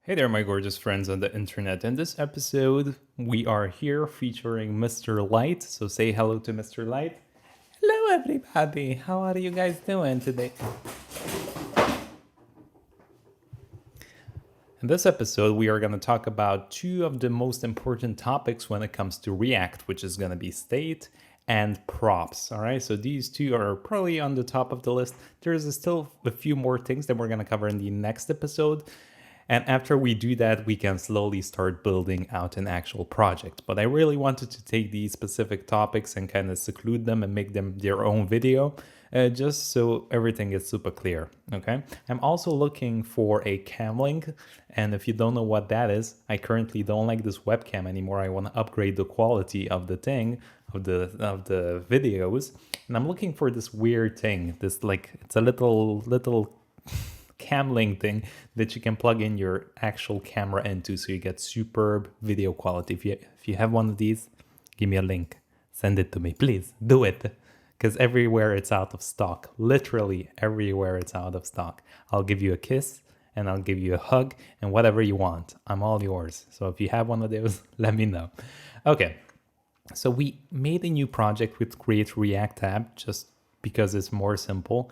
Hey there, my gorgeous friends on the internet. In this episode, we are here featuring Mr. Light. So say hello to Mr. Light. Hello, everybody. How are you guys doing today? In this episode, we are going to talk about two of the most important topics when it comes to React, which is going to be state and props. All right, so these two are probably on the top of the list. There's still a few more things that we're going to cover in the next episode. And after we do that, we can slowly start building out an actual project. But I really wanted to take these specific topics and kind of seclude them and make them their own video, just so everything is super clear, okay? I'm also looking for a cam link, and if you don't know what that is, I currently don't like this webcam anymore. I want to upgrade the quality of the thing, of the videos, and I'm looking for this weird thing, this like, it's a little cam link thing that you can plug in your actual camera into, so you get superb video quality. If you have one of these, give me a link, send it to me, please do it, because everywhere it's out of stock, literally everywhere it's out of stock. I'll give you a kiss and I'll give you a hug and whatever you want. I'm all yours. So if you have one of those, let me know. Okay, so we made a new project with Create React app just because it's more simple,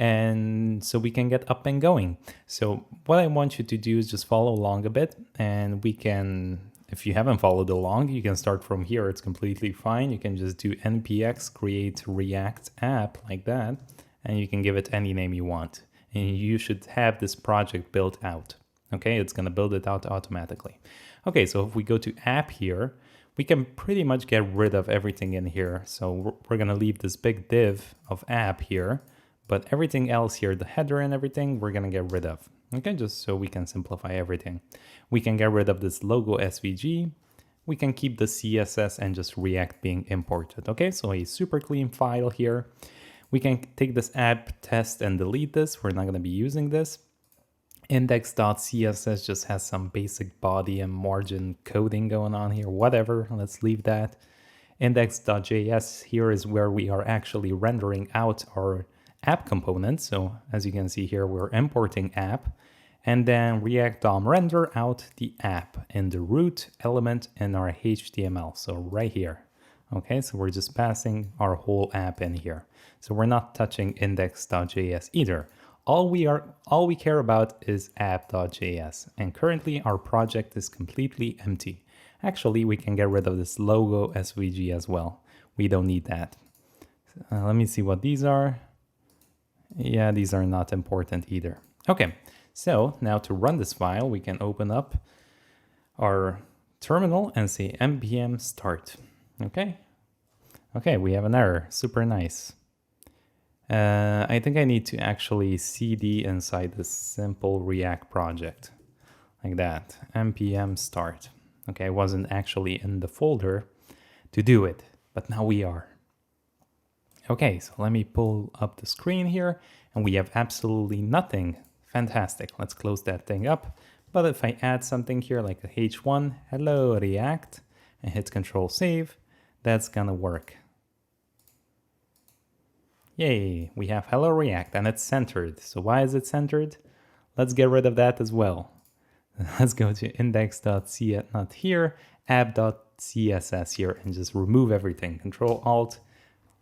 and so we can get up and going. So what I want you to do is just follow along a bit, and we can, if you haven't followed along, you can start from here. It's completely fine. You can just do npx create react app like that, and you can give it any name you want. And you should have this project built out. Okay, it's gonna build it out automatically. Okay, so if we go to app here, we can pretty much get rid of everything in here. So we're gonna leave this big div of app here, but everything else here, the header and everything, we're gonna get rid of. Okay, just so we can simplify everything. We can get rid of this logo SVG. We can keep the CSS and just React being imported. Okay, so a super clean file here. We can take this app test and delete this. We're not gonna be using this. Index.css just has some basic body and margin coding going on here. Whatever, let's leave that. Index.js here is where we are actually rendering out our app component. So as you can see here, we're importing app, and then React DOM render out the app in the root element in our HTML. So right here. Okay, so we're just passing our whole app in here. So we're not touching index.js either. All we care about is app.js, and currently our project is completely empty. Actually, we can get rid of this logo SVG as well. We don't need that. Let me see what these are. Yeah, these are not important either. Okay, so now to run this file, we can open up our terminal and say npm start. Okay, we have an error. Super nice. I think I need to actually cd inside this simple React project, like that. npm start. Okay, I wasn't actually in the folder to do it, but now we are. Okay, so let me pull up the screen here, and we have absolutely nothing. Fantastic. Let's close that thing up. But if I add something here like a h1, hello React, and hit Control Save, that's gonna work. Yay, we have hello React, and it's centered. So why is it centered? Let's get rid of that as well. Let's go to index.css, not here, app.css here, and just remove everything. Control Alt,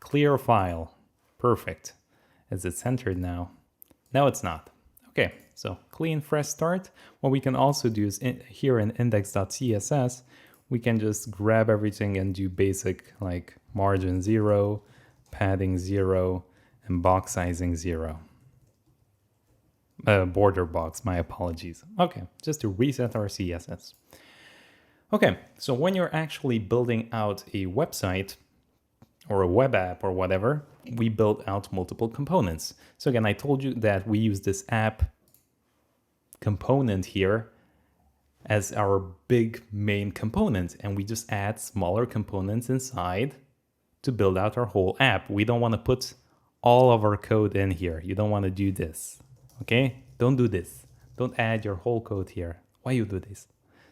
clear file. Perfect. Is it centered now? No, it's not. Okay, so clean, fresh start. What we can also do is here in index.css, we can just grab everything and do basic like margin 0, padding 0, and box sizing 0. Border box, my apologies. Okay, just to reset our CSS. Okay, so when you're actually building out a website or a web app or whatever, we build out multiple components. So again, I told you that we use this app component here as our big main component, and we just add smaller components inside to build out our whole app. We don't want to put all of our code in here. You don't want to do this, okay? Don't do this. Don't add your whole code here. Why you do this?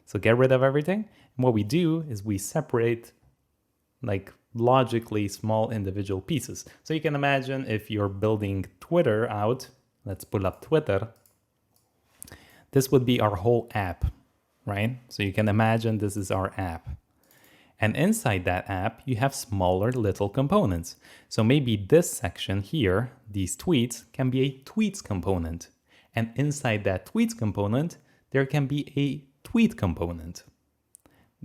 So get rid of everything. And what we do is we separate like logically small individual pieces. So you can imagine if you're building Twitter out, let's pull up Twitter. This would be our whole app, right? So you can imagine this is our app. And inside that app, you have smaller little components. So maybe this section here, these tweets, can be a tweets component. And inside that tweets component, there can be a tweet component.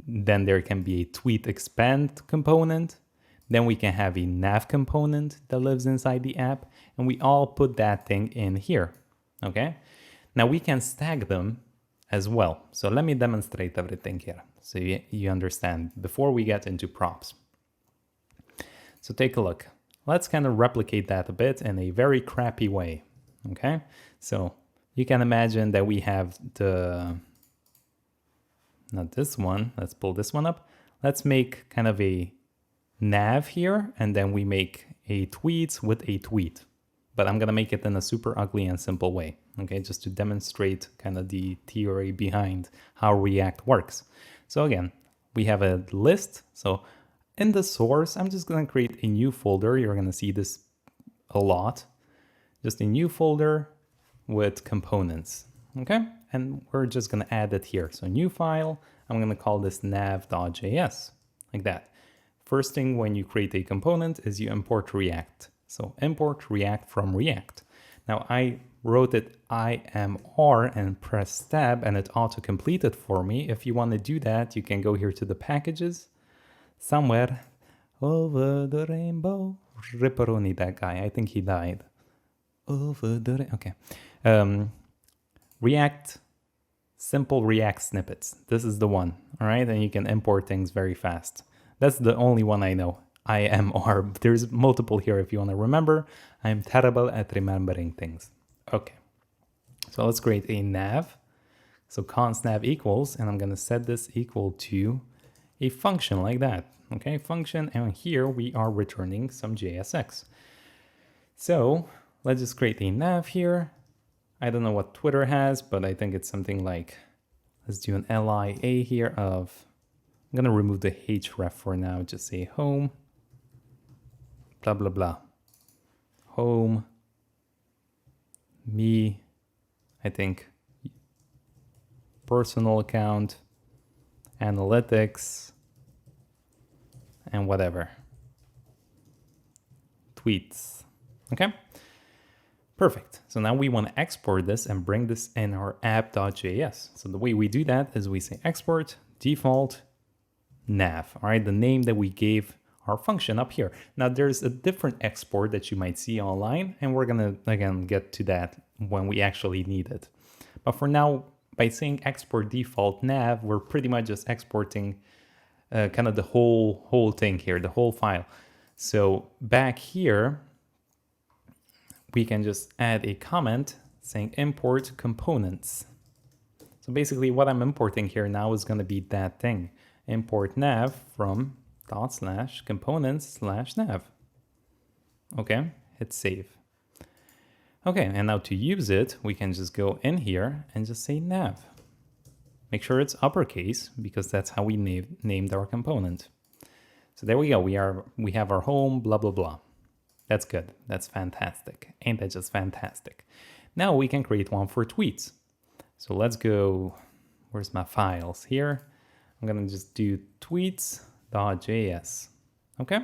Then there can be a tweet expand component. Then we can have a nav component that lives inside the app. And we all put that thing in here, okay? Now we can stack them as well. So let me demonstrate everything here so you understand before we get into props. So take a look. Let's kind of replicate that a bit in a very crappy way, okay? So you can imagine that we have not this one, let's pull this one up. Let's make kind of a nav here, and then we make a tweets with a tweet. But I'm gonna make it in a super ugly and simple way, okay? Just to demonstrate kind of the theory behind how React works. So again, we have a list. So in the source, I'm just gonna create a new folder. You're gonna see this a lot. Just a new folder with components, okay? And we're just gonna add it here. So new file, I'm gonna call this nav.js, like that. First thing when you create a component is you import React. So import React from React. Now I wrote it IMR and press tab and it auto-completed for me. If you want to do that, you can go here to the packages. Somewhere over the rainbow. Ripperoni, that guy. I think he died. Over the okay. React, simple React snippets. This is the one, all right? And you can import things very fast. That's the only one I know. IMR. There's multiple here if you want to remember. I'm terrible at remembering things. Okay. So let's create a nav. So const nav equals, and I'm going to set this equal to a function like that. Okay, function, and here we are returning some JSX. So let's just create a nav here. I don't know what Twitter has, but I think it's something like, let's do an LIA here of, I'm going to remove the href for now, just say home, blah, blah, blah. Home, me, I think, personal account, analytics, and whatever. Tweets, okay? Perfect. So now we want to export this and bring this in our app.js. So the way we do that is we say export default nav, all right? The name that we gave our function up here. Now there's a different export that you might see online, and we're gonna, again, get to that when we actually need it. But for now, by saying export default nav, we're pretty much just exporting kind of the whole thing here, the whole file. So back here, we can just add a comment saying import components. So basically what I'm importing here now is going to be that thing. Import nav from /components/nav. Okay, hit save. Okay, and now to use it, we can just go in here and just say nav. Make sure it's uppercase because that's how we named our component. So there we go. We have our home, blah, blah, blah. That's good. That's fantastic. Ain't that just fantastic? Now we can create one for tweets. So let's go, where's my files here? I'm gonna just do tweets.js, okay?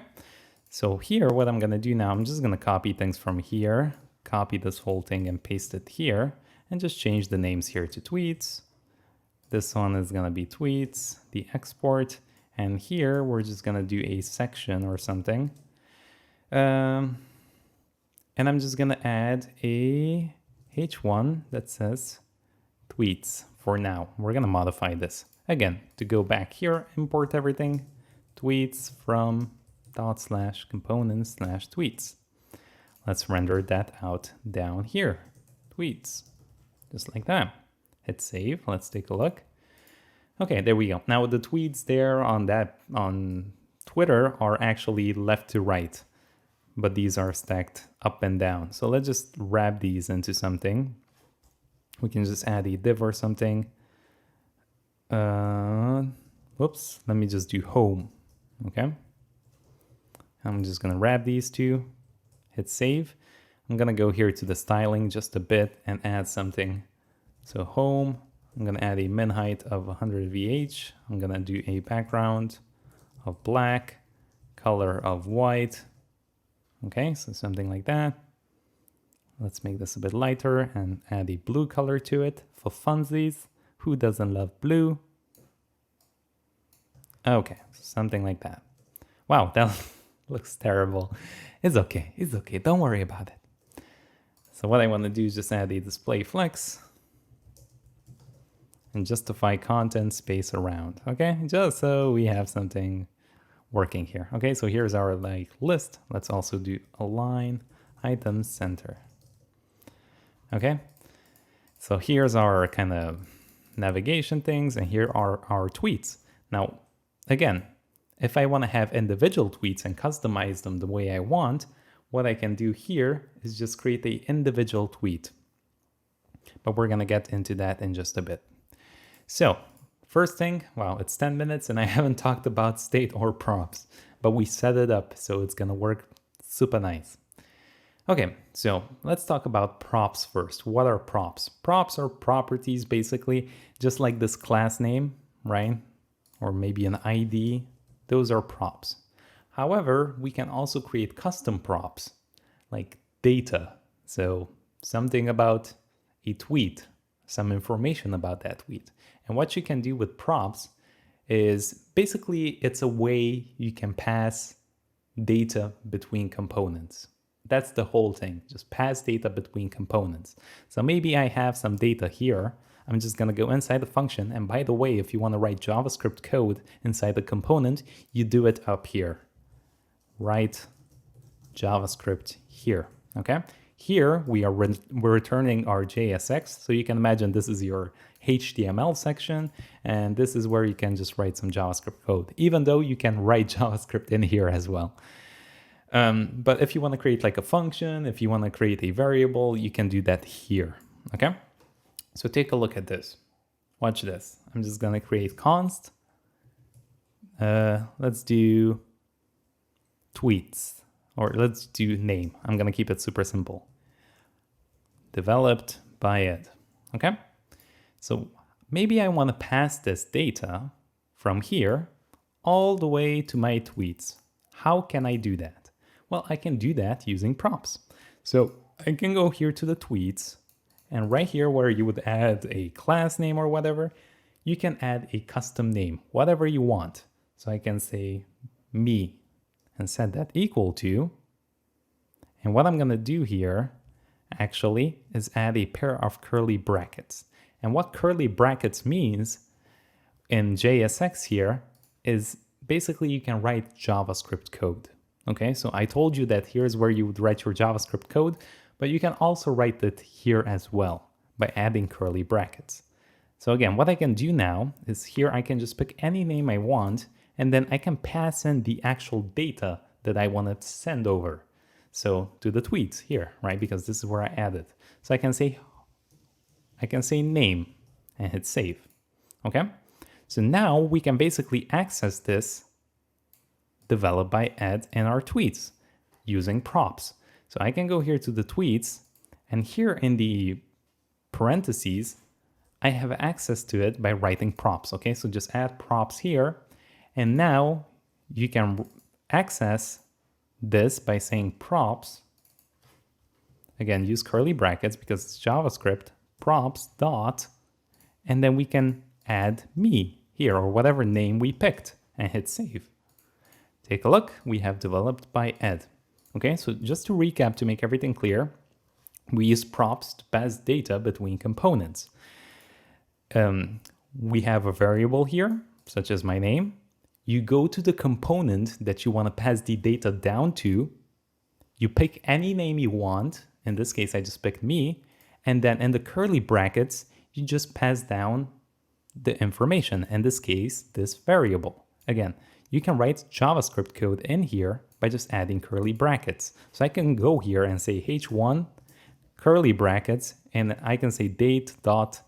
So here, what I'm gonna do now, I'm just gonna copy things from here, copy this whole thing and paste it here, and just change the names here to tweets. This one is gonna be tweets, the export, and here we're just gonna do a section or something. And I'm just gonna add a h1 that says tweets for now. We're gonna modify this. Again, to go back here, import everything, tweets from ./components/tweets. Let's render that out down here, tweets, just like that. Hit save, let's take a look. Okay, there we go. Now the tweets there on Twitter are actually left to right, but these are stacked up and down. So let's just wrap these into something. We can just add a div or something. Whoops, let me just do home, okay? I'm just gonna wrap these two, hit save. I'm gonna go here to the styling just a bit and add something So home, I'm gonna add a min height of 100 VH. I'm gonna do a background of black, color of white. Okay, so something like that. Let's make this a bit lighter and add a blue color to it for funsies. Who doesn't love blue? Okay, something like that. Wow, that looks terrible. It's okay, don't worry about it. So what I want to do is just add a display flex and justify content space around, okay? Just so we have something working here. Okay, so here's our like list. Let's also do align items center. Okay, so here's our kind of navigation things, and here are our tweets. Now, again, if I want to have individual tweets and customize them the way I want, what I can do here is just create the individual tweet. But we're going to get into that in just a bit. So first thing, wow, it's 10 minutes and I haven't talked about state or props, but we set it up, so it's going to work super nice. Okay, so let's talk about props first. What are props? Props are properties, basically, just like this class name, right? Or maybe an ID. Those are props. However, we can also create custom props, like data. So something about a tweet, some information about that tweet. And what you can do with props is basically it's a way you can pass data between components. That's the whole thing, just pass data between components. So maybe I have some data here. I'm just going to go inside the function. And by the way, if you want to write JavaScript code inside the component, you do it up here. Write JavaScript here, okay? Here we're returning our JSX. So you can imagine this is your HTML section, and this is where you can just write some JavaScript code, even though you can write JavaScript in here as well. But if you want to create like a function, if you want to create a variable, you can do that here, okay? So take a look at this. Watch this. I'm just going to create const. Let's do tweets, or let's do name. I'm going to keep it super simple. Developed by it, okay? So maybe I want to pass this data from here all the way to my tweets. How can I do that? Well, I can do that using props. So I can go here to the tweets, and right here where you would add a class name or whatever, you can add a custom name, whatever you want. So I can say me and set that equal to, and what I'm going to do here actually is add a pair of curly brackets. And what curly brackets means in JSX here is basically you can write JavaScript code. Okay, so I told you that here's where you would write your JavaScript code, but you can also write it here as well by adding curly brackets. So again, what I can do now is here I can just pick any name I want, and then I can pass in the actual data that I want to send over. So to the tweets here, right? Because this is where I added. So I can say name and hit save. Okay, so now we can basically access this developed by Ed in our tweets using props. So I can go here to the tweets, and here in the parentheses, I have access to it by writing props. Okay, so just add props here, and now you can access this by saying props. Again, use curly brackets because it's JavaScript, props dot, and then we can add me here or whatever name we picked and hit save. Take a look, we have developed by Ed. Okay, so just to recap, to make everything clear, we use props to pass data between components. We have a variable here, such as my name. You go to the component that you want to pass the data down to. You pick any name you want. In this case, I just picked me. And then in the curly brackets, you just pass down the information. In this case, this variable. Again, you can write JavaScript code in here by just adding curly brackets. So I can go here and say h1 curly brackets, and I can say date dot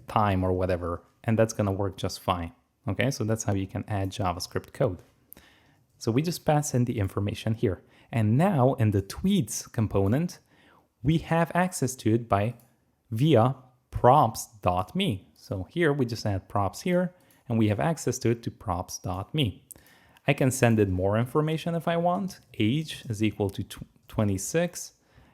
time or whatever, and that's going to work just fine. Okay, so that's how you can add JavaScript code. So we just pass in the information here. And now in the tweets component, we have access to it via props.me. So here we just add props here, and we have access to it to props.me. I can send it more information if I want. Age is equal to 26,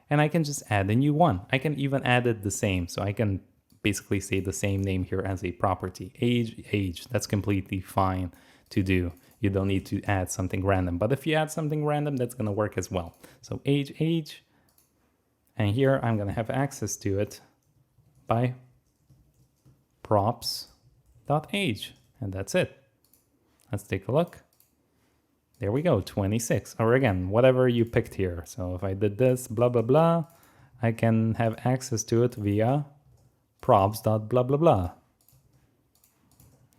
and I can just add a new one. I can even add it the same, so I can basically say the same name here as a property. Age, that's completely fine to do. You don't need to add something random, but if you add something random, that's gonna work as well. So age, and here I'm gonna have access to it by props.age, and that's it. Let's take a look. There we go, 26, or again, whatever you picked here. So if I did this, blah, blah, blah, I can have access to it via props.blah, blah, blah.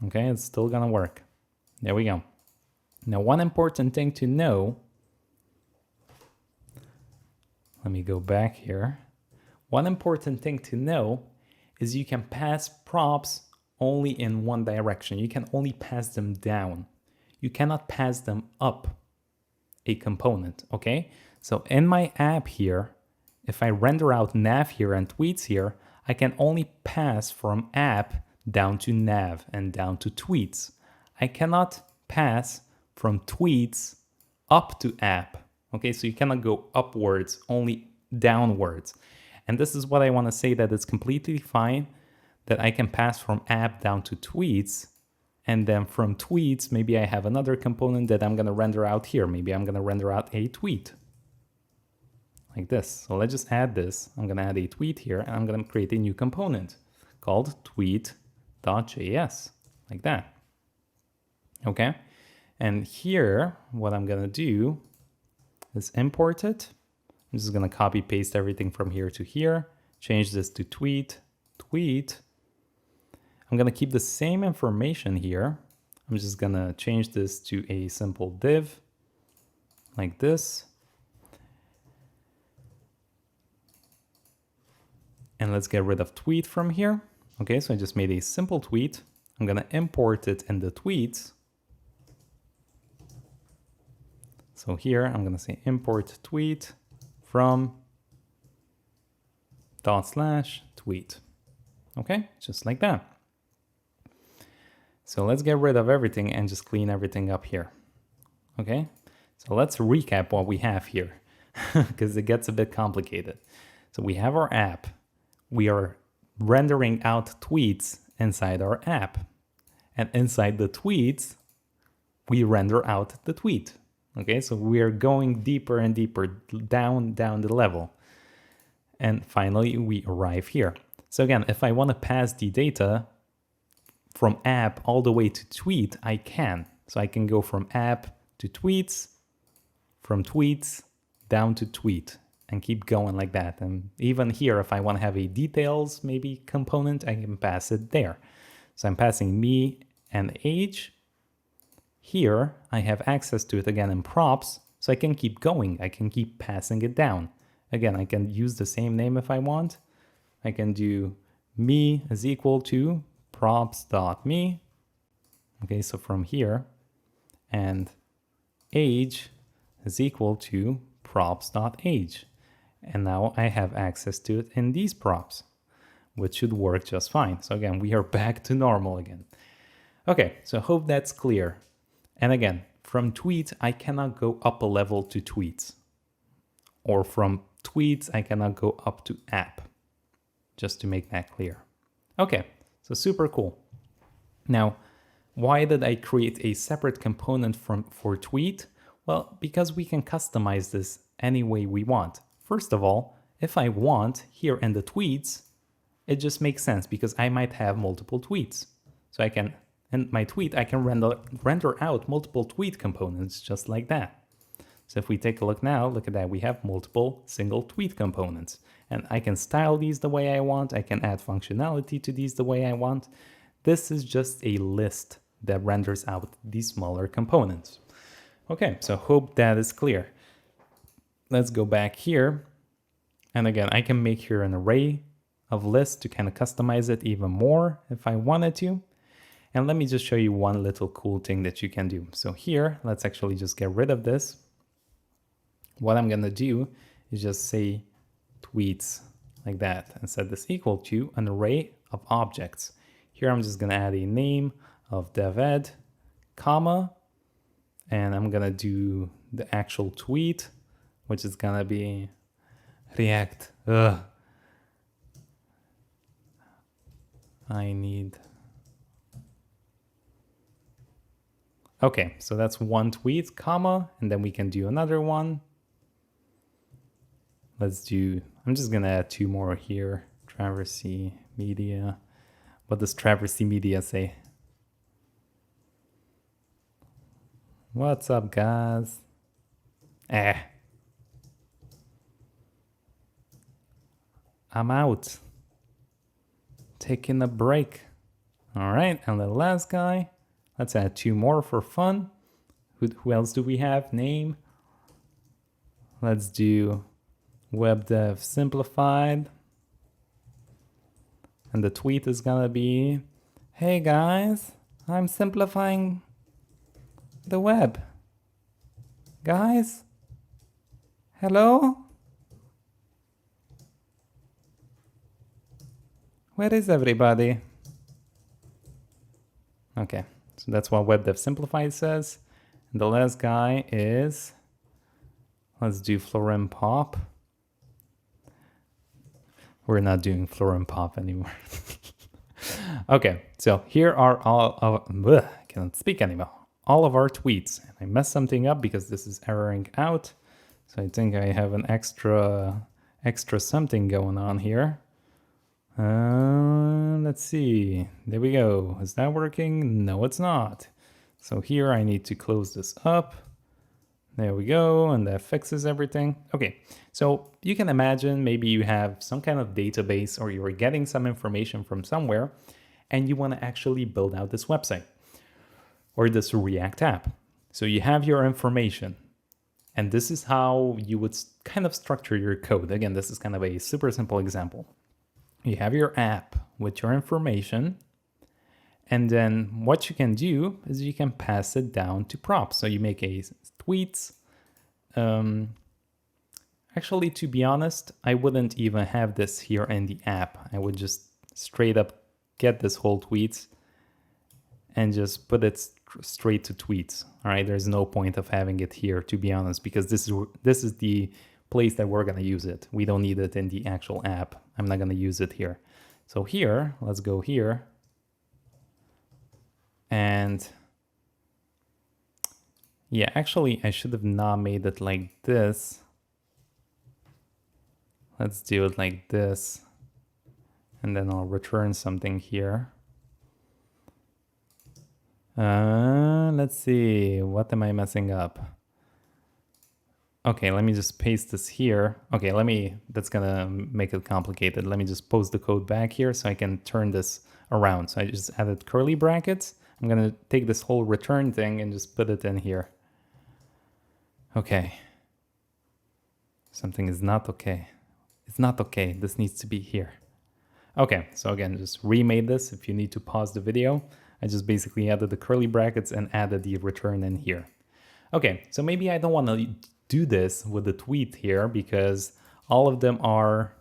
Okay, it's still gonna work. There we go. Now, one important thing to know, let me go back here. One important thing to know is you can pass props only in one direction. You can only pass them down. You cannot pass them up a component, okay? So in my app here, if I render out nav here and tweets here, I can only pass from app down to nav and down to tweets. I cannot pass from tweets up to app. Okay, so you cannot go upwards, only downwards. And this is what I want to say, that it's completely fine that I can pass from app down to tweets. And then from tweets, maybe I have another component that I'm going to render out here. Maybe I'm going to render out a tweet like this. So let's just add this. I'm going to add a tweet here, and I'm going to create a new component called tweet.js, like that. Okay. And here, what I'm going to do is import it. I'm just going to copy paste everything from here to here, change this to tweet. I'm going to keep the same information here. I'm just going to change this to a simple div like this. And let's get rid of tweet from here. Okay, so I just made a simple tweet. I'm going to import it in the tweets. So here I'm going to say import tweet from /tweet. Okay, just like that. So let's get rid of everything and just clean everything up here. Okay, so let's recap what we have here because it gets a bit complicated. So we have our app. We are rendering out tweets inside our app. And inside the tweets, we render out the tweet. Okay, so we are going deeper and deeper down the level. And finally, we arrive here. So again, if I want to pass the data from app all the way to tweet, I can. So I can go from app to tweets, from tweets down to tweet, and keep going like that. And even here, if I want to have a details maybe component, I can pass it there. So I'm passing me and age. Here, I have access to it again in props, so I can keep going. I can keep passing it down. Again, I can use the same name if I want. I can do me is equal to props.me. Okay, so from here, and age is equal to props.age. And now I have access to it in these props, which should work just fine. So again, we are back to normal again. Okay, so hope that's clear. And again, from tweet, I cannot go up a level to tweets. Or from tweets, I cannot go up to app. Just to make that clear. Okay, so super cool. Now, why did I create a separate component for tweet? Well, because we can customize this any way we want. First of all, if I want here in the tweets, it just makes sense because I might have multiple tweets. So I can, in my tweet, I can render out multiple tweet components just like that. So if we take a look now, look at that, we have multiple single tweet components. And I can style these the way I want. I can add functionality to these the way I want. This is just a list that renders out these smaller components. Okay, so hope that is clear. Let's go back here. And again, I can make here an array of lists to kind of customize it even more if I wanted to. And let me just show you one little cool thing that you can do. So here, let's actually just get rid of this. What I'm going to do is just say tweets like that, and set this equal to an array of objects. Here I'm just gonna add a name of dev.ed, comma, and I'm gonna do the actual tweet, which is gonna be React. Okay, so that's one tweet, comma, and then we can do another one. I'm just gonna add 2 more here. Traversy Media. What does Traversy Media say? What's up, guys? I'm out. Taking a break. All right, and the last guy. Let's add 2 more for fun. Who else do we have? Name. Let's do web dev simplified. And the tweet is gonna be, hey guys, I'm simplifying the web. Guys, hello? Where is everybody? Okay, so that's what web dev simplified says. And the last guy is, let's do Florin Pop. We're not doing Florin Pop anymore. Okay, so here are all of, I cannot speak anymore. All of our tweets. And I messed something up because this is erroring out. So I think I have an extra something going on here. Let's see. There we go. Is that working? No, it's not. So here I need to close this up. There we go. And that fixes everything. Okay. So you can imagine maybe you have some kind of database or you're getting some information from somewhere and you want to actually build out this website or this React app. So you have your information and this is how you would kind of structure your code. Again, this is kind of a super simple example. You have your app with your information, and then what you can do is you can pass it down to props. So you make a tweets. Actually, to be honest, I wouldn't even have this here in the app. I would just straight up get this whole tweets and just put it straight to tweets. All right, there's no point of having it here, to be honest, because this is the place that we're going to use it. We don't need it in the actual app. I'm not going to use it here. So here, let's go here. And yeah, actually, I should have not made it like this. Let's do it like this. And then I'll return something here. Let's see. What am I messing up? Okay, let me just paste this here. Okay, that's gonna make it complicated. Let me just post the code back here so I can turn this around. So I just added curly brackets. I'm gonna take this whole return thing and just put it in here. Okay. Something is not okay. It's not okay. This needs to be here. Okay, so again, just remade this. If you need to pause the video, I just basically added the curly brackets and added the return in here. Okay, so maybe I don't want to do this with the tweet here because all of them are,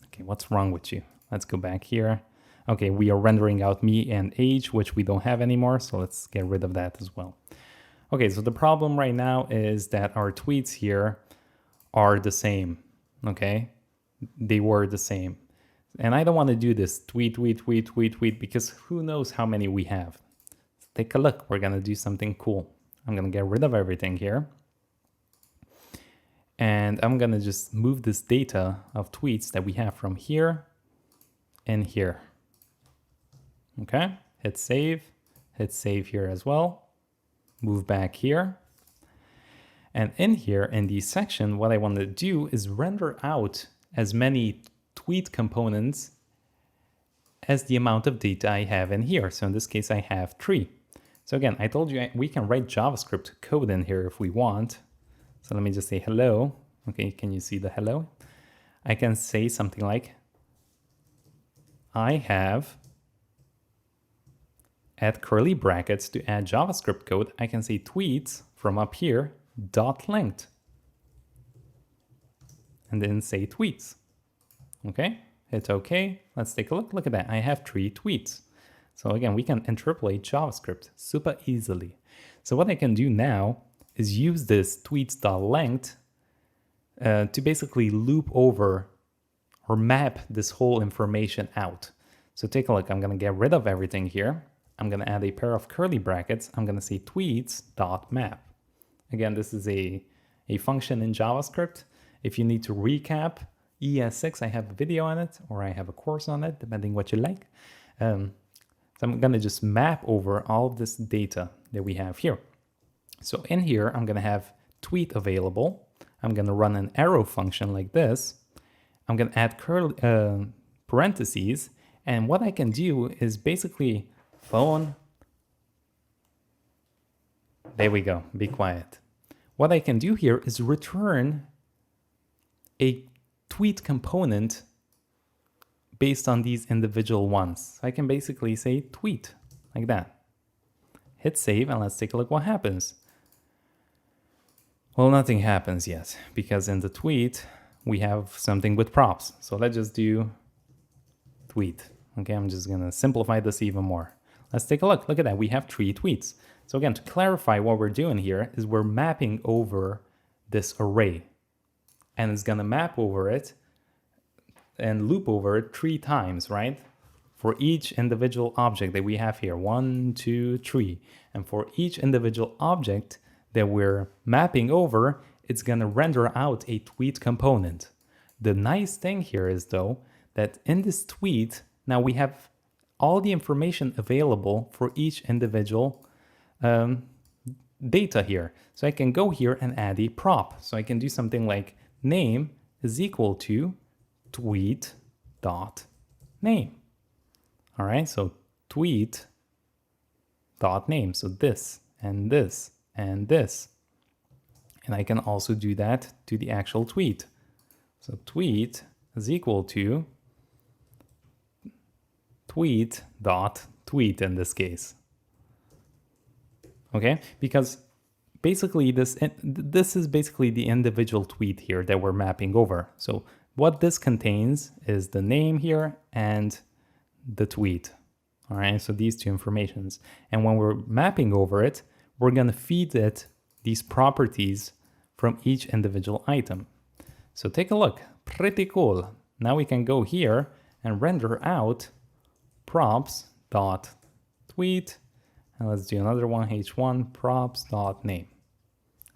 okay, what's wrong with you? Let's go back here. Okay, we are rendering out me and age, which we don't have anymore. So let's get rid of that as well. Okay, so the problem right now is that our tweets here are the same, okay? They were the same. And I don't want to do this tweet, because who knows how many we have. Take a look, we're gonna do something cool. I'm gonna get rid of everything here. And I'm gonna just move this data of tweets that we have from here and here. Okay, hit save here as well. Move back here. And in here, in the section, what I want to do is render out as many tweet components as the amount of data I have in here. So in this case, I have 3. So again, I told you we can write JavaScript code in here if we want. So let me just say hello. Okay, can you see the hello? I can say something like, I have, add curly brackets to add JavaScript code. I can say tweets from up here, dot length. And then say tweets. Okay, hit OK. Let's take a look. Look at that. I have 3 tweets. So again, we can interpolate JavaScript super easily. So what I can do now is use this tweets.length to basically loop over or map this whole information out. So take a look. I'm going to get rid of everything here. I'm going to add a pair of curly brackets. I'm going to say tweets.map. Again, this is a function in JavaScript. If you need to recap ES6, I have a video on it, or I have a course on it, depending what you like. So I'm going to just map over all of this data that we have here. So in here, I'm going to have tweet available. I'm going to run an arrow function like this. I'm going to add parentheses. And what I can do is basically phone. There we go. Be quiet. What I can do here is return a tweet component based on these individual ones. So I can basically say tweet like that. Hit save and let's take a look what happens. Well, nothing happens yet because in the tweet we have something with props. So let's just do tweet. Okay, I'm just gonna simplify this even more. Let's take a look. Look at that. We have 3 tweets. So again, to clarify what we're doing here is we're mapping over this array. And it's gonna map over it and loop over it 3 times, right? For each individual object that we have here, 1, 2, 3. And for each individual object that we're mapping over, it's gonna render out a tweet component. The nice thing here is though, that in this tweet, now we have all the information available for each individual data here. So I can go here and add a prop. So I can do something like name is equal to tweet dot name. All right, so tweet dot name. So this and this and this. And I can also do that to the actual tweet. So tweet is equal to tweet dot tweet in this case. Okay, because basically this is basically the individual tweet here that we're mapping over. So what this contains is the name here and the tweet. All right, so these 2 informations. And when we're mapping over it, we're gonna feed it these properties from each individual item. So take a look, pretty cool. Now we can go here and render out props.tweet. And let's do another one, h1 props.name.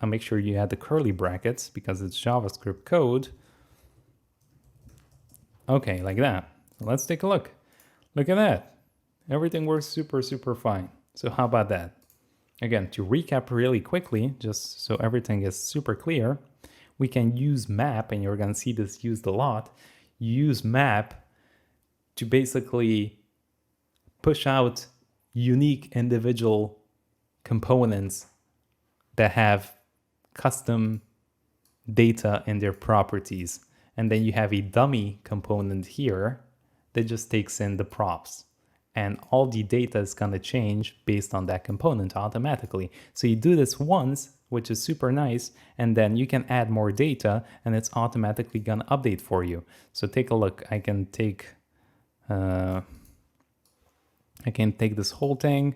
I'll make sure you add the curly brackets because it's JavaScript code. Okay, like that. So let's take a look. Look at that. Everything works super, super fine. So how about that? Again, to recap really quickly, just so everything is super clear, we can use map, and you're going to see this used a lot. Use map to basically push out unique individual components that have custom data in their properties. And then you have a dummy component here that just takes in the props. And all the data is going to change based on that component automatically. So you do this once, which is super nice, and then you can add more data and it's automatically going to update for you. So take a look. I can take this whole thing.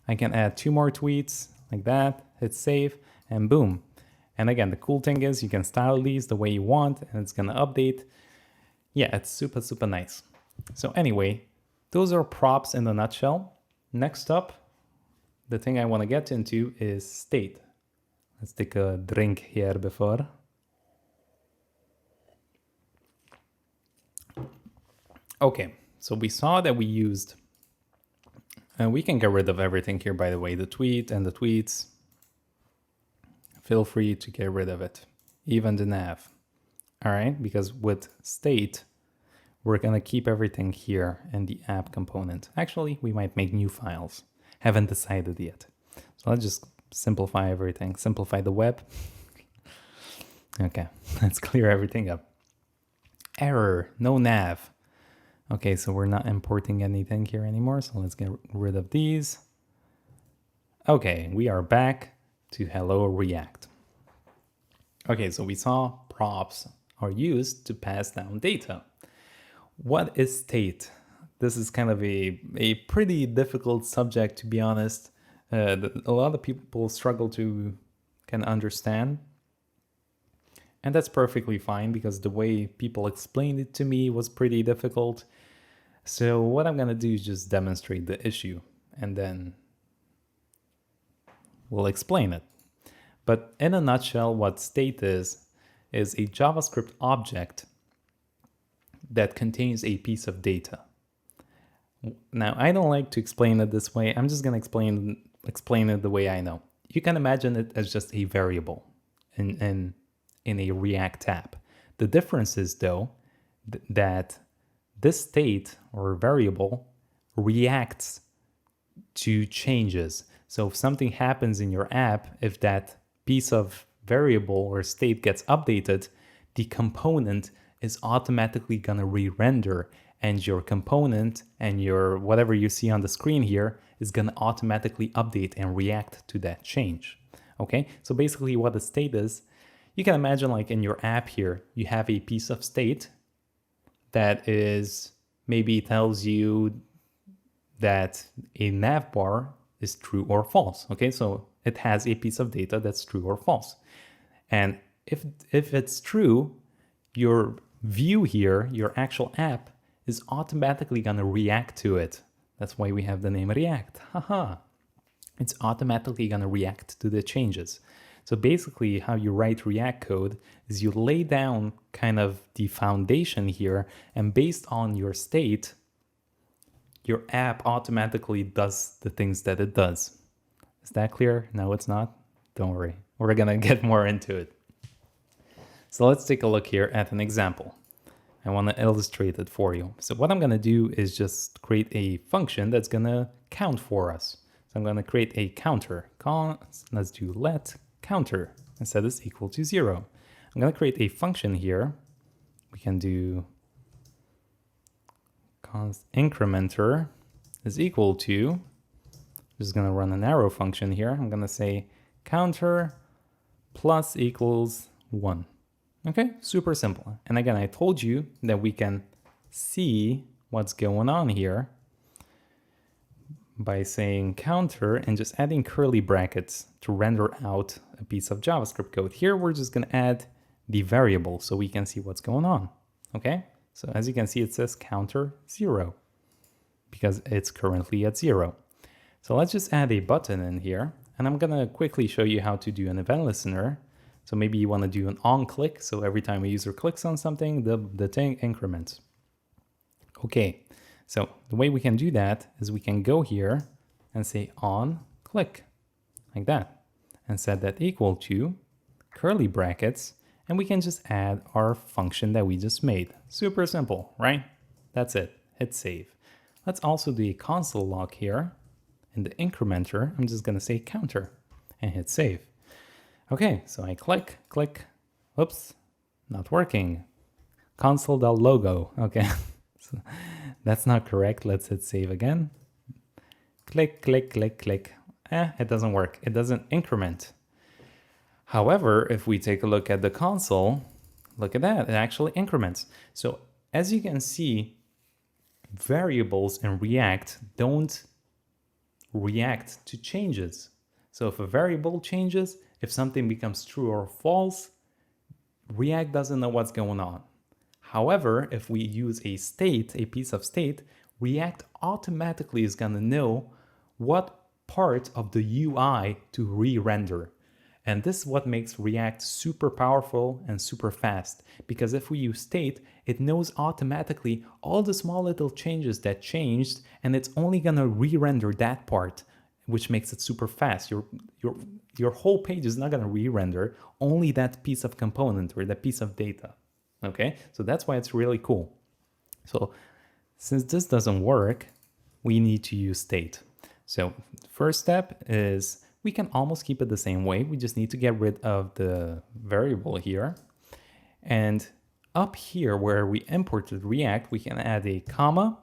I can add 2 more tweets like that, hit save, and boom. And again, the cool thing is you can style these the way you want and it's gonna update. Yeah, it's super, super nice. So anyway, those are props in a nutshell. Next up, the thing I wanna get into is state. Let's take a drink here before. Okay, so we saw that we used, and we can get rid of everything here, by the way, the tweet and the tweets. Feel free to get rid of it, even the nav. All right, because with state, we're gonna keep everything here in the app component. Actually, we might make new files. Haven't decided yet. So let's just simplify everything, simplify the web. Okay, let's clear everything up. Error, no nav. Okay, so we're not importing anything here anymore, so let's get rid of these. Okay, we are back to Hello React. Okay, so we saw props are used to pass down data. What is state? This is kind of a pretty difficult subject, to be honest. A lot of people struggle to can understand. And that's perfectly fine because the way people explained it to me was pretty difficult. So what I'm going to do is just demonstrate the issue and then we'll explain it. But in a nutshell, what state is a JavaScript object that contains a piece of data. Now, I don't like to explain it this way. I'm just going to explain it the way I know. You can imagine it as just a variable in a React app. The difference is, though, that this state or variable reacts to changes. So if something happens in your app, if that piece of variable or state gets updated, the component is automatically going to re-render, and your component and your whatever you see on the screen here is going to automatically update and react to that change. Okay, so basically what a state is, you can imagine like in your app here, you have a piece of state that is maybe tells you that a nav bar is true or false. Okay, so it has a piece of data that's true or false. And if it's true, your view here, your actual app, is automatically going to react to it. That's why we have the name React. Haha. It's automatically going to react to the changes. So basically how you write React code is you lay down kind of the foundation here, and based on your state, your app automatically does the things that it does. Is that clear? No, it's not? Don't worry. We're going to get more into it. So let's take a look here at an example. I want to illustrate it for you. So what I'm going to do is just create a function that's going to count for us. So I'm going to create a counter. Let's do let counter and set this equal to 0. I'm going to create a function here. We can do const incrementer is equal to, I'm just going to run an arrow function here. I'm going to say counter plus equals 1. Okay, super simple. And again, I told you that we can see what's going on here by saying counter and just adding curly brackets to render out a piece of JavaScript code. Here, we're just going to add the variable so we can see what's going on. Okay, so as you can see, it says counter 0 because it's currently at 0. So let's just add a button in here, and I'm going to quickly show you how to do an event listener. So maybe you want to do an on click. So every time a user clicks on something, the thing increments. Okay, so the way we can do that is we can go here and say on click like that and set that equal to curly brackets. And we can just add our function that we just made. Super simple, right? That's it. Hit save. Let's also do a console log here. In the incrementer, I'm just going to say counter and hit save. Okay, so I click, whoops, not working. Console.logo, okay. So that's not correct. Let's hit save again. Click. It doesn't work. It doesn't increment. However, if we take a look at the console, look at that, it actually increments. So as you can see, variables in React don't react to changes. So if a variable changes, if something becomes true or false, React doesn't know what's going on. However, if we use a state, a piece of state, React automatically is going to know what part of the UI to re-render. And this is what makes React super powerful and super fast, because if we use state, it knows automatically all the small little changes that changed, and it's only going to re-render that part, which makes it super fast. Your whole page is not going to re-render, only that piece of component or that piece of data. Okay, so that's why it's really cool. So since this doesn't work, we need to use state. So first step is we can almost keep it the same way. We just need to get rid of the variable here. And up here where we imported React, we can add a comma,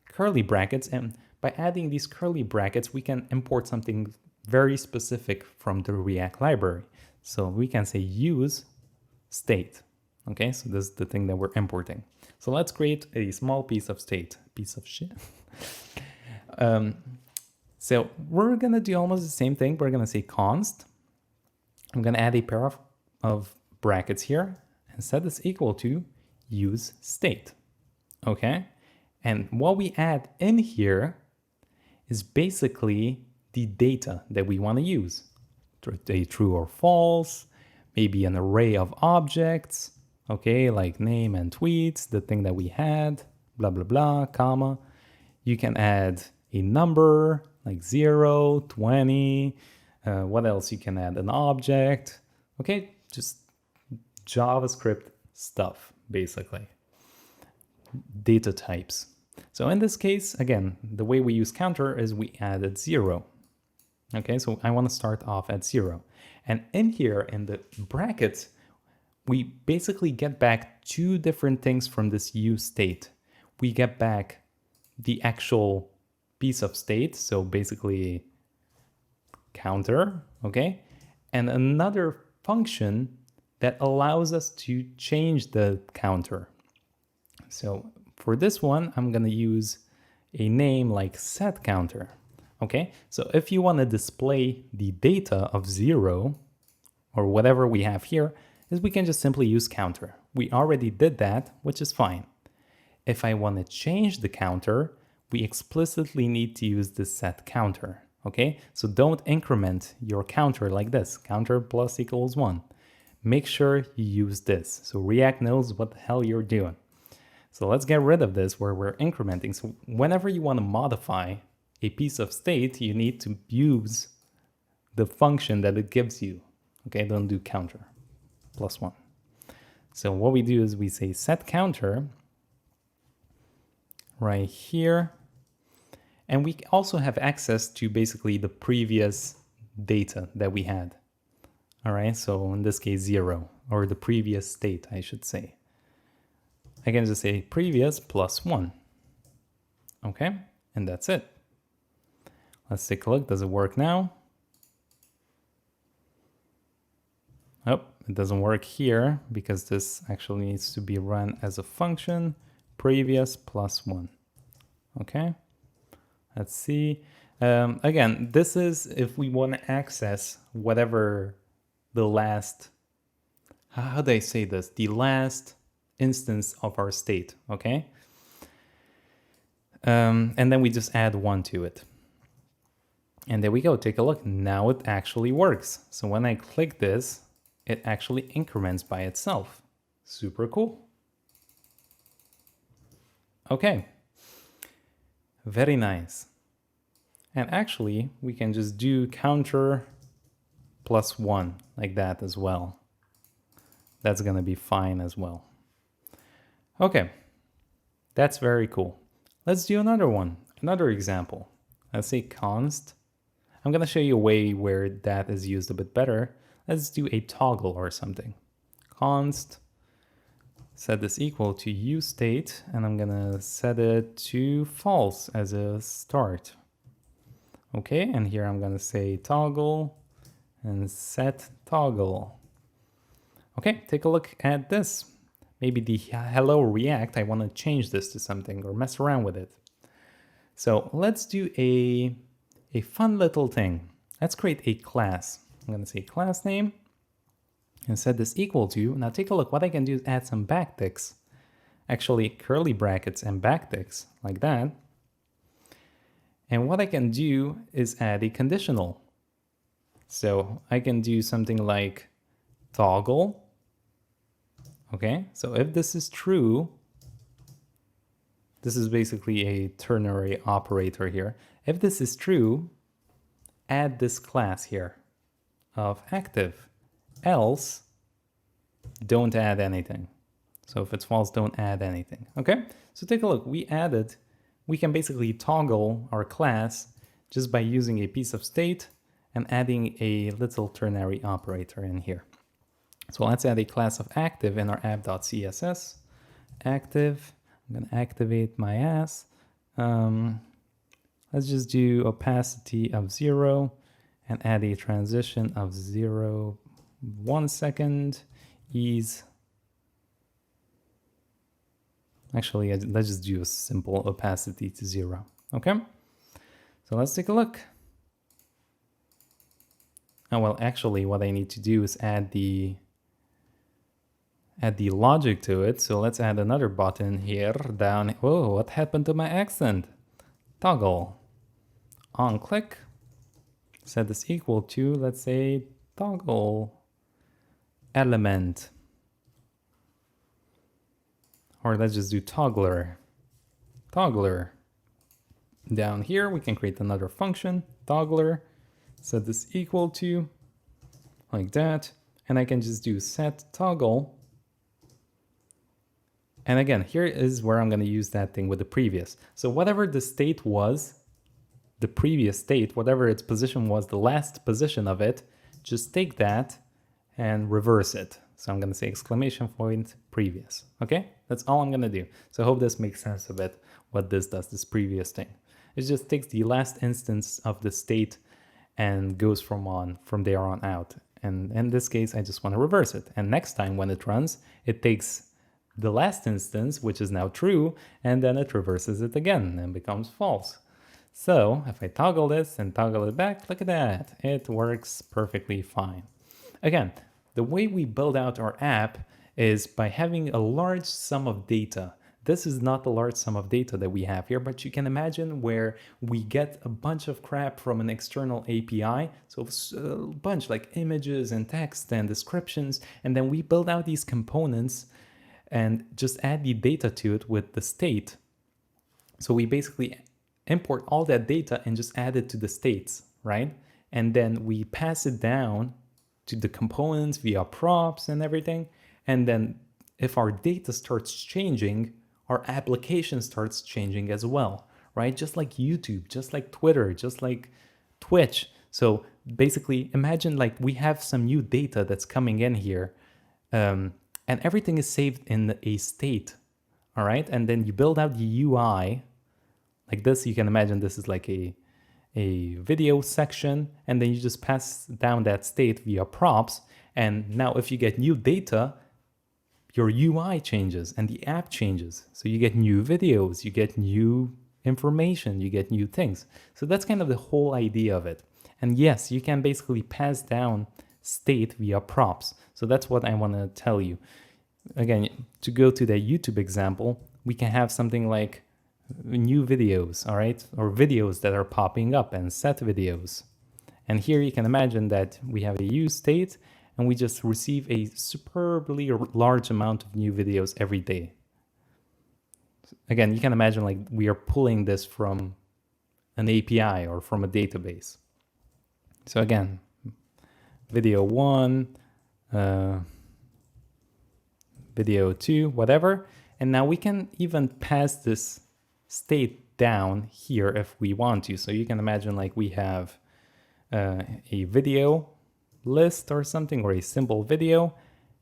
curly brackets, and by adding these curly brackets, we can import something very specific from the React library. So we can say use state. Okay, so this is the thing that we're importing. So let's create a small piece of state. Piece of shit. So we're gonna do almost the same thing. We're gonna say const. I'm gonna add a pair of brackets here and set this equal to use state. Okay, and what we add in here is basically the data that we want to use. A true or false, maybe an array of objects, okay, like name and tweets, the thing that we had, blah, blah, blah, comma. You can add a number like 0, 20. What else you can add? An object, okay, just JavaScript stuff, basically. Data types. So in this case, again, the way we use counter is we added 0. Okay, so I want to start off at 0. And in here, in the brackets, we basically get back two different things from this use state. We get back the actual piece of state, so basically counter, okay? And another function that allows us to change the counter. So for this one, I'm going to use a name like set counter. Okay, so if you want to display the data of 0 or whatever we have here, is we can just simply use counter. We already did that, which is fine. If I want to change the counter, we explicitly need to use the set counter. Okay, so don't increment your counter like this, counter plus equals 1. Make sure you use this, so React knows what the hell you're doing. So let's get rid of this where we're incrementing. So whenever you want to modify a piece of state, you need to use the function that it gives you. Okay, don't do counter plus 1. So what we do is we say set counter right here. And we also have access to basically the previous data that we had. All right, so in this case, 0, or the previous state, I should say. I can just say previous plus 1. Okay, and that's it. Let's take a look. Does it work now? Oh, it doesn't work here because this actually needs to be run as a function. Previous plus 1. Okay, let's see. Again, this is if we want to access whatever the last, how do I say this? The last instance of our state, okay? And then we just add 1 to it. And there we go, take a look. Now it actually works. So when I click this, it actually increments by itself. Super cool. Okay, very nice. And actually, we can just do counter plus 1 like that as well. That's gonna be fine as well. Okay, that's very cool. Let's do another one, another example. Let's say const. I'm gonna show you a way where that is used a bit better. Let's do a toggle or something. Const, set this equal to useState, and I'm gonna set it to false as a start. Okay, and here I'm gonna say toggle and set toggle. Okay, take a look at this. Maybe the hello React, I want to change this to something or mess around with it. So let's do a fun little thing. Let's create a class. I'm going to say class name and set this equal to. Now take a look. What I can do is add some backticks. Actually, curly brackets and backticks like that. And what I can do is add a conditional. So I can do something like toggle. Okay, so if this is true, this is basically a ternary operator here. If this is true, add this class here of active. Else, don't add anything. So if it's false, don't add anything. Okay, so take a look. We can basically toggle our class just by using a piece of state and adding a little ternary operator in here. So let's add a class of active in our app.css. Active, I'm gonna activate my ass. Let's just do opacity of 0 and add a transition of 0, 1 second, ease Actually, let's just do a simple opacity to 0. Okay, so let's take a look. Oh, well, actually, what I need to do is add the logic to it. So let's add another button here down. Oh, what happened to my accent? Toggle. On click. Set this equal to, let's say, toggle element. Or let's just do toggler. Toggler. Down here, we can create another function, toggler. Set this equal to, like that. And I can just do set toggle. And again, here is where I'm going to use that thing with the previous. So whatever the state was, the previous state, whatever its position was, the last position of it, just take that and reverse it. So I'm going to say exclamation point previous. Okay, that's all I'm going to do. So I hope this makes sense a bit what this does, this previous thing. It just takes the last instance of the state and goes from there on out. And in this case, I just want to reverse it. And next time when it runs, it takes the last instance, which is now true, and then it reverses it again and becomes false. So if I toggle this and toggle it back, look at that. It works perfectly fine. Again, the way we build out our app is by having a large sum of data. This is not the large sum of data that we have here, but you can imagine where we get a bunch of crap from an external API. So a bunch like images and text and descriptions, and then we build out these components and just add the data to it with the state. So we basically import all that data and just add it to the states, right? And then we pass it down to the components via props and everything. And then if our data starts changing, our application starts changing as well, right? Just like YouTube, just like Twitter, just like Twitch. So basically imagine like we have some new data that's coming in here, and everything is saved in a state, all right? And then you build out the UI like this. You can imagine this is like a video section, and then you just pass down that state via props. And now if you get new data, your UI changes and the app changes. So you get new videos, you get new information, you get new things. So that's kind of the whole idea of it. And yes, you can basically pass down state via props. So that's what I want to tell you. Again, to go to the YouTube example, we can have something like new videos, all right? Or videos that are popping up and set videos. And here you can imagine that we have a use state and we just receive a superbly large amount of new videos every day. Again, you can imagine like we are pulling this from an API or from a database. So again, video 1, video 2, whatever. And now we can even pass this state down here if we want to. So you can imagine like we have a video list or something, or a simple video.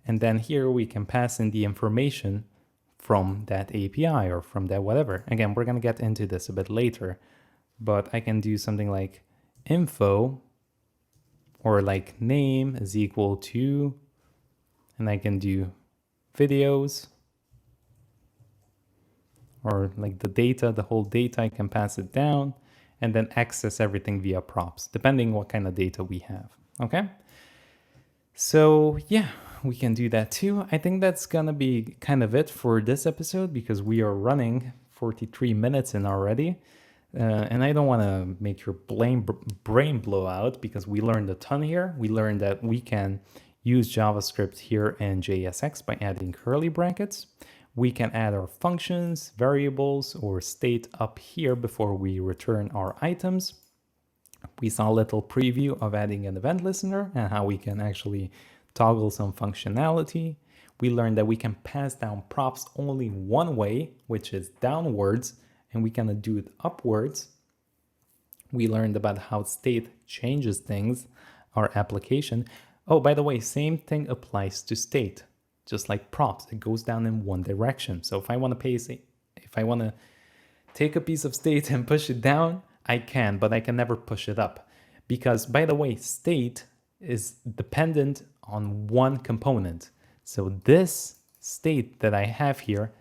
And then here we can pass in the information from that API or from that whatever. Again, we're going to get into this a bit later, but I can do something like info or like name is equal to, and I can do videos or like the data, the whole data, I can pass it down and then access everything via props, depending what kind of data we have. Okay. So yeah, we can do that too. I think that's gonna be kind of it for this episode because we are running 43 minutes in already. And I don't want to make your brain blow out because we learned a ton here. We learned that we can use JavaScript here in JSX by adding curly brackets. We can add our functions, variables, or state up here before we return our items. We saw a little preview of adding an event listener and how we can actually toggle some functionality. We learned that we can pass down props only one way, which is downwards, and we can do it upwards. We learned about how state changes things, our application. Oh, by the way, same thing applies to state. Just like props, it goes down in one direction. So if I want to take a piece of state and push it down, I can, but I can never push it up. Because, by the way, state is dependent on one component. So this state that I have here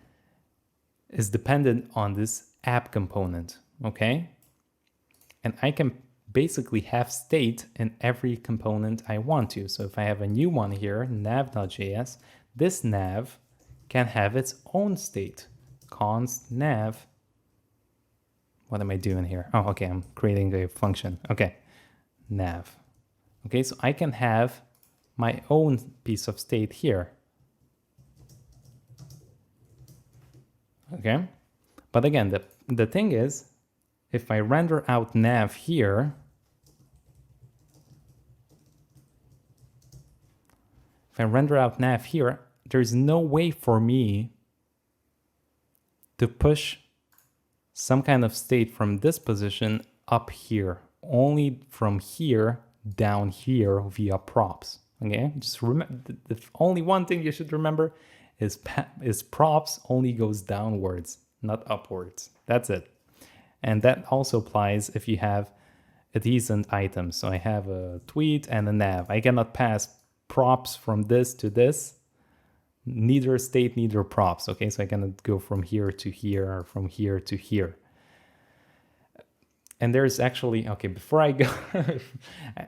is dependent on this app component, okay? And I can basically have state in every component I want to. So if I have a new one here, nav.js, this nav can have its own state. Const nav. What am I doing here? Oh, okay, I'm creating a function. Okay, nav. Okay, so I can have my own piece of state here. Okay, but again, the thing is, if I render out nav here, there's no way for me to push some kind of state from this position up here, only from here down here via props. Okay, just remember, the only one thing you should remember is props only goes downwards, not upwards. That's it. And that also applies if you have adjacent items. So I have a tweet and a nav. I cannot pass props from this to this, neither state, neither props. Okay, so I cannot go from here to here or from here to here. And there's actually, okay, before I go,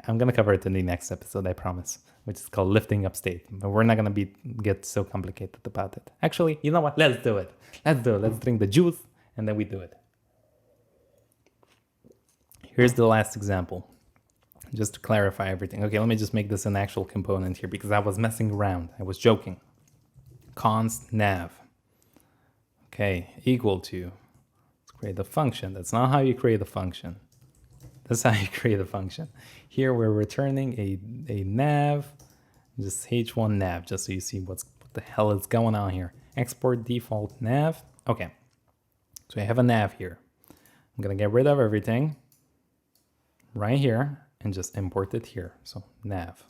I'm going to cover it in the next episode, I promise, which is called lifting up state. But we're not going to get so complicated about it. Actually, you know what? Let's do it. Let's drink the juice and then we do it. Here's the last example, just to clarify everything. Okay, let me just make this an actual component here because I was messing around. I was joking. Const nav. Okay, equal to. Create a function. That's not how you create a function. That's how you create a function. Here we're returning a nav, just h1 nav, just so you see what the hell is going on here. Export default nav. Okay, so I have a nav here. I'm gonna get rid of everything right here and just import it here. So nav.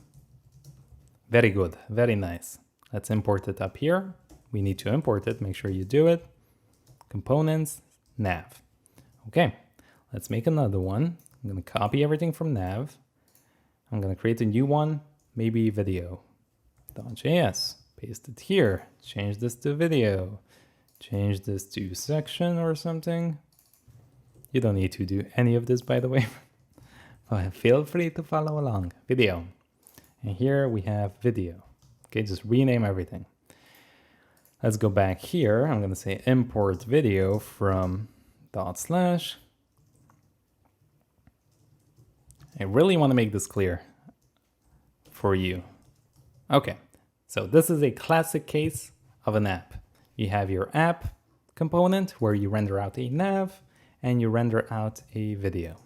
Very good, very nice. Let's import it up here. We need to import it. Make sure you do it. Components. Nav. Okay, let's make another one. I'm going to copy everything from nav. I'm going to create a new one, maybe video.js. Paste it here. Change this to video. Change this to section or something. You don't need to do any of this, by the way. But feel free to follow along. Video. And here we have video. Okay, just rename everything. Let's go back here. I'm going to say import video from .. I really want to make this clear for you. Okay, so this is a classic case of an app. You have your app component where you render out a nav and you render out a video.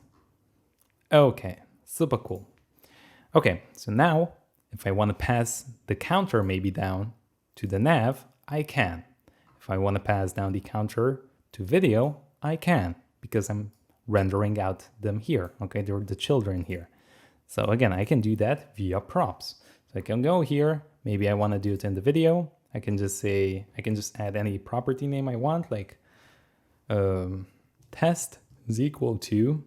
Okay, super cool. Okay, so now if I want to pass the counter maybe down to the nav, I can. If I want to pass down the counter to video, I can, because I'm rendering out them here. Okay, they're the children here. So again, I can do that via props. So I can go here, maybe I want to do it in the video. I can just say, I can just add any property name I want, like test is equal to,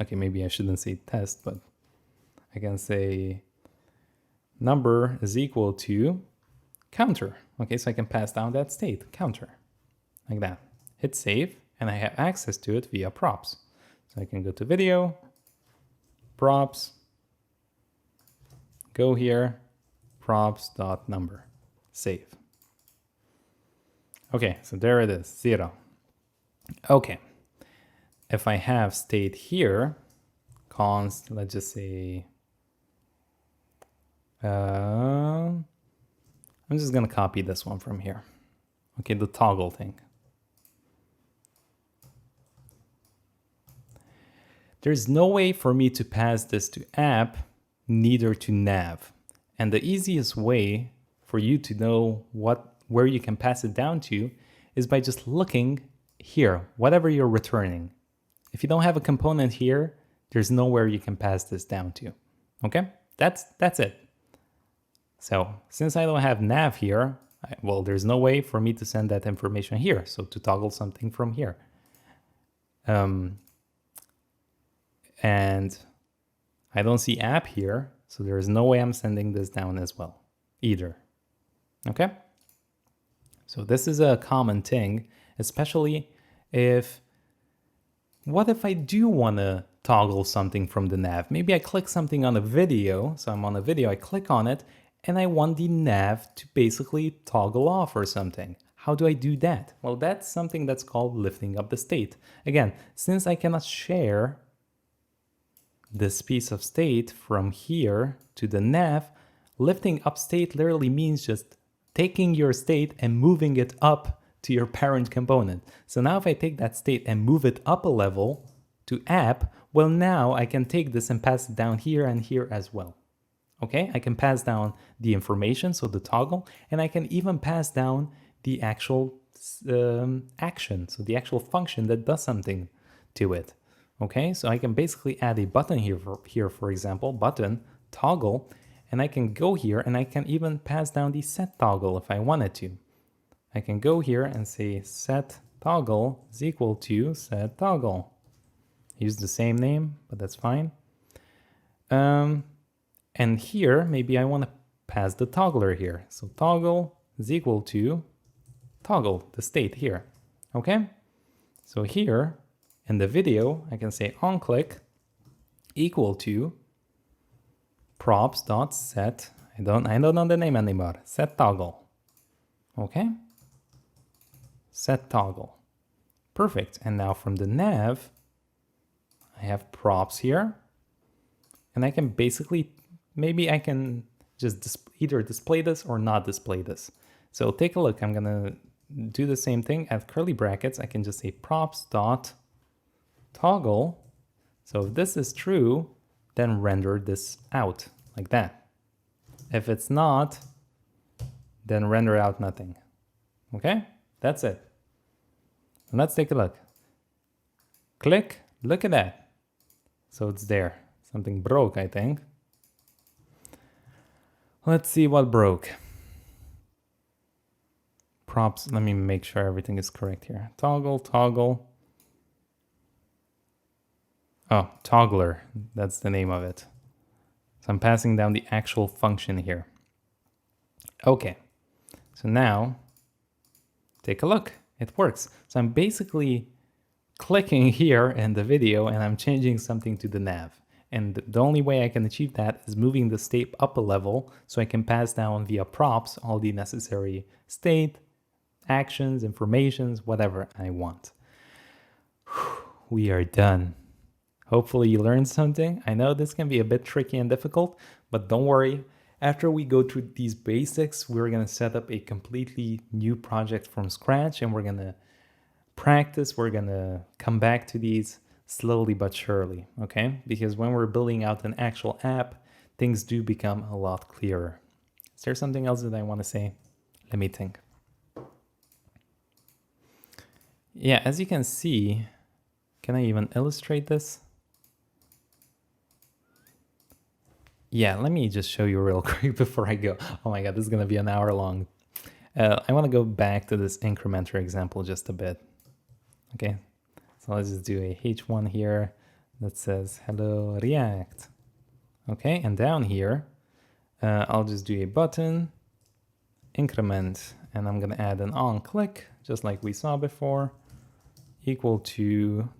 okay, maybe I shouldn't say test, but I can say number is equal to counter. Okay, so I can pass down that state, counter, like that. Hit save, and I have access to it via props. So I can go to video, props, go here, props.number, save. Okay, so there it is, 0. Okay, if I have state here, const, let's just say, I'm just gonna copy this one from here. Okay, the toggle thing. There's no way for me to pass this to app, neither to nav. And the easiest way for you to know where you can pass it down to is by just looking here, whatever you're returning. If you don't have a component here, there's nowhere you can pass this down to. Okay, that's it. So since I don't have nav here, well, there's no way for me to send that information here. So to toggle something from here. And I don't see app here, so there is no way I'm sending this down as well, either. Okay? So this is a common thing, especially what if I do want to toggle something from the nav? Maybe I click something on a video, so I'm on a video, I click on it, and I want the nav to basically toggle off or something. How do I do that? Well, that's something that's called lifting up the state. Again, since I cannot share this piece of state from here to the nav, lifting up state literally means just taking your state and moving it up to your parent component. So now if I take that state and move it up a level to app, well, now I can take this and pass it down here and here as well. Okay, I can pass down the information, so the toggle, and I can even pass down the actual action, so the actual function that does something to it. Okay, so I can basically add a button here, for example, button, toggle, and I can go here and I can even pass down the set toggle if I wanted to. I can go here and say set toggle is equal to set toggle. Use the same name, but that's fine. And here, maybe I want to pass the toggler here. So toggle is equal to toggle, the state here. Okay? So here in the video, I can say onClick equal to props.set. I don't know the name anymore. Set toggle. Okay? Set toggle. Perfect. And now from the nav, I have props here. And I can basically, maybe I can just either display this or not display this. So take a look. I'm going to do the same thing. At curly brackets, I can just say props.toggle. So if this is true, then render this out like that. If it's not, then render out nothing. Okay? That's it. And let's take a look. Click, look at that. So it's there. Something broke, I think. Let's see what broke. Props, let me make sure everything is correct here. Toggle, toggle. Oh, toggler, that's the name of it. So I'm passing down the actual function here. Okay, so now take a look, it works. So I'm basically clicking here in the video and I'm changing something to the nav. And the only way I can achieve that is moving the state up a level so I can pass down via props all the necessary state, actions, informations, whatever I want. We are done. Hopefully you learned something. I know this can be a bit tricky and difficult, but don't worry. After we go through these basics, we're going to set up a completely new project from scratch and we're going to practice. We're going to come back to these slowly but surely, okay? Because when we're building out an actual app, things do become a lot clearer. Is there something else that I want to say? Let me think. Yeah, as you can see, can I even illustrate this? Yeah, let me just show you real quick before I go. Oh my God, this is going to be an hour long. I want to go back to this incrementer example just a bit. Okay, so let's just do a H1 here that says hello React. Okay, and down here, I'll just do a button, increment, and I'm going to add an onClick, just like we saw before, equal to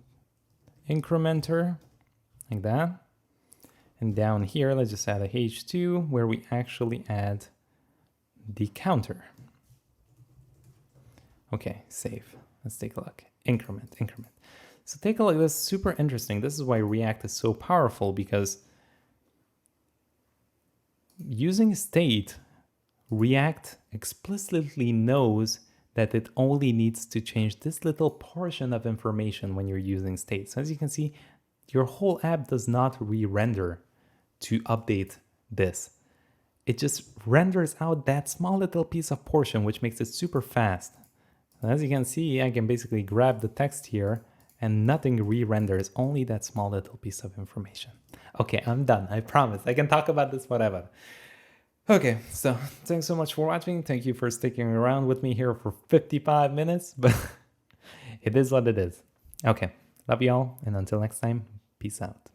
incrementer, like that. And down here, let's just add a H2 where we actually add the counter. Okay, save. Let's take a look. Increment, increment. So take a look. This is super interesting. This is why React is so powerful, because using state, React explicitly knows that it only needs to change this little portion of information when you're using state. So as you can see, your whole app does not re-render to update this. It just renders out that small little piece of portion, which makes it super fast. And as you can see, I can basically grab the text here and nothing re-renders, only that small little piece of information. Okay, I'm done. I promise. I can talk about this whatever. Okay, so thanks so much for watching. Thank you for sticking around with me here for 55 minutes, but it is what it is. Okay, love y'all, and until next time, peace out.